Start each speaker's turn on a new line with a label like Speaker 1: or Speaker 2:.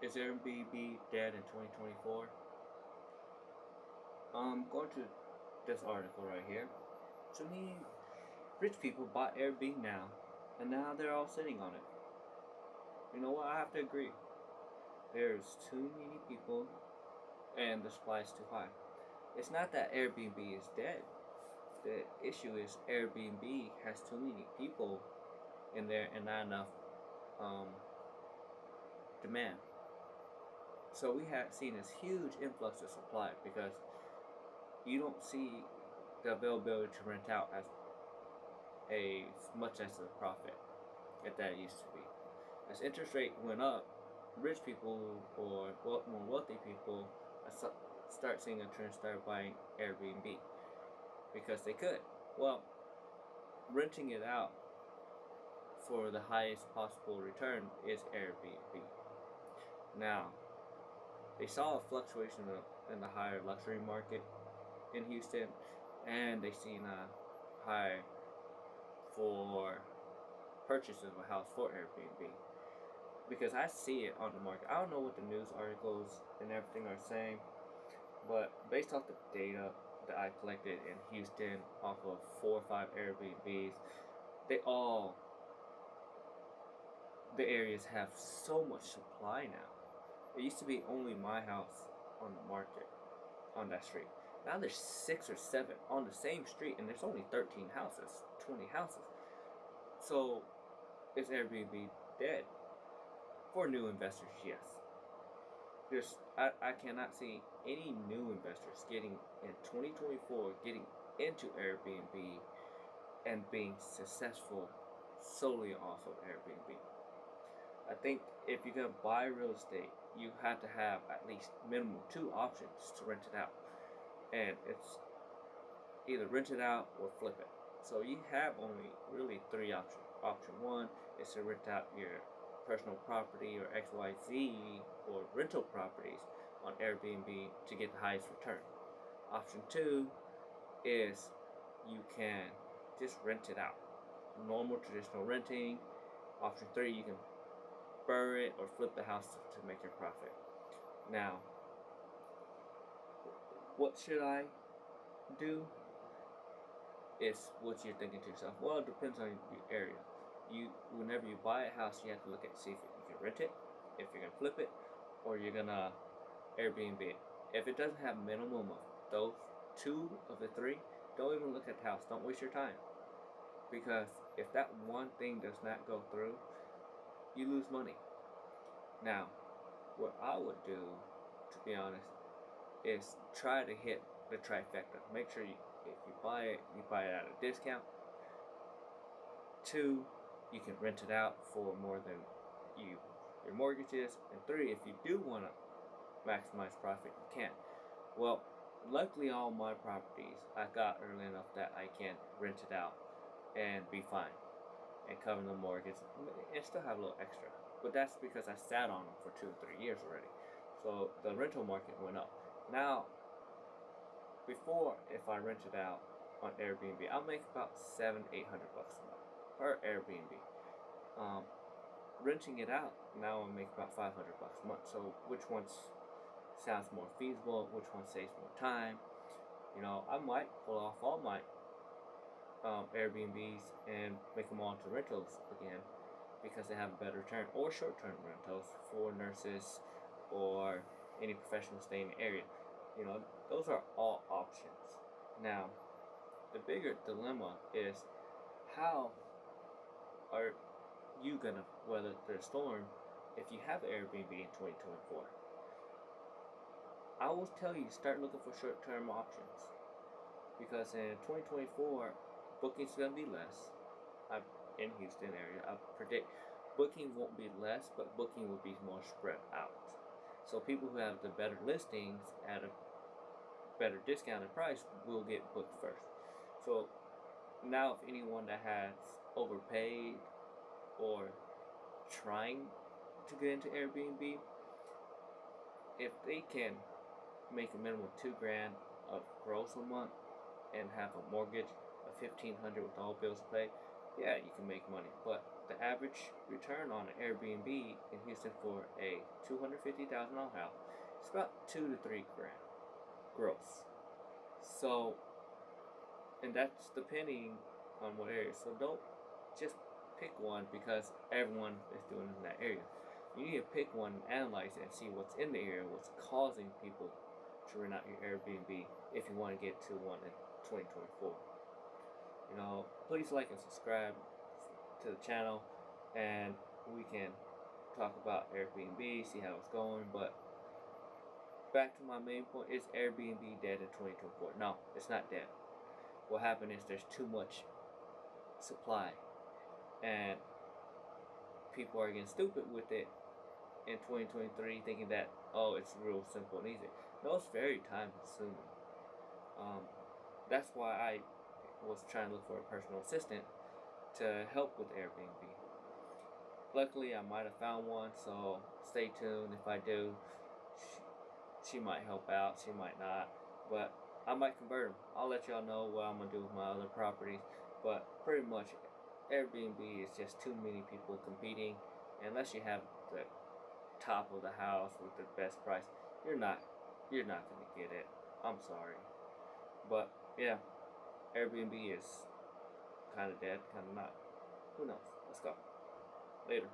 Speaker 1: Is Airbnb dead in 2024? Going to this article right here. To me, rich people bought Airbnb now, and now they're all sitting on it. You know what? I have to agree. There's too many people, and the supply is too high. It's not that Airbnb is dead. The issue is Airbnb has too many people in there and not enough um, demand. So we have seen this huge influx of supply because you don't see the availability to rent out as much as the profit that it used to be. As interest rate went up, rich people or more wealthy people start seeing a trend, start buying Airbnb because they could. Well, renting it out for the highest possible return is Airbnb. Now, they saw a fluctuation in the higher luxury market in Houston, and they seen a high for purchase of a house for Airbnb. Because I see it on the market. I don't know what the news articles and everything are saying, but based off the data that I collected in Houston off of 4 or 5 Airbnbs, they all the areas have so much supply now. It used to be only my house on the market on that street. Now there's 6 or 7 on the same street, and there's only 13 houses, 20 houses. So is Airbnb dead? For new investors, yes. I cannot see any new investors getting in 2024 getting into Airbnb and being successful solely off of Airbnb. I think if you're gonna buy real estate, you have to have at least minimum 2 options to rent it out, and it's either rent it out or flip it. So you have only really 3 options. Option 1 is to rent out your personal property or XYZ or rental properties on Airbnb to get the highest return. Option 2 is you can just rent it out. Normal traditional renting. Option 3, you can burr it or flip the house to make your profit. Now, what should I do? Is what you're thinking to yourself. Well, it depends on your area. Whenever you buy a house, you have to look at see if you can rent it, if you're gonna flip it, or you're gonna Airbnb it. If it doesn't have minimum of those 2 of the 3, don't even look at the house. Don't waste your time, because if that one thing does not go through, you lose money. Now, what I would do, to be honest, is try to hit the trifecta. Make sure if you buy it at a discount. 2, you can rent it out for more than your mortgage is. And 3, if you do want to maximize profit, you can. Well, luckily all my properties I got early enough that I can rent it out and be fine and cover the mortgage and still have a little extra. But that's because I sat on them for 2 or 3 years already. So the rental market went up. Now, before, if I rent it out on Airbnb, I'll make about $700-800 a month per Airbnb. Renting it out, now I'll make about $500 a month. So which one sounds more feasible? Which one saves more time? I might pull off all my Airbnbs and make them all into rentals again because they have a better return, or short-term rentals for nurses or any professional staying in the area. Those are all options. Now, the bigger dilemma is how are you gonna weather the storm if you have Airbnb in 2024? I will tell you, start looking for short-term options, because in 2024 booking's gonna be less. In Houston area, I predict booking won't be less, but booking will be more spread out. So people who have the better listings at a better discounted price will get booked first. So now if anyone that has overpaid or trying to get into Airbnb, if they can make a minimum of $2,000 of gross a month and have a mortgage of $1,500 with all bills paid, yeah, you can make money. But the average return on an Airbnb in Houston for a $250,000 house is about 2 to 3 grand gross. So, and that's depending on what area. So don't just pick one because everyone is doing it in that area. You need to pick one and analyze it and see what's in the area, what's causing people to rent out your Airbnb if you want to get to one in 2024. Please like and subscribe to the channel, and we can talk about Airbnb, see how it's going. But back to my main point, is Airbnb dead in 2024? No, it's not dead. What happened is there's too much supply, and people are getting stupid with it in 2023, thinking that, oh, it's real simple and easy. No, it's very time consuming. That's why I was trying to look for a personal assistant to help with Airbnb. Luckily, I might have found one, so stay tuned. If I do, she might help out, she might not, but I might convert them. I'll let y'all know what I'm gonna do with my other properties. But pretty much, Airbnb is just too many people competing. Unless you have the top of the house with the best price, you're not gonna get it. I'm sorry, but yeah, Airbnb is kind of dead, kind of not. Who knows? Let's go. Later.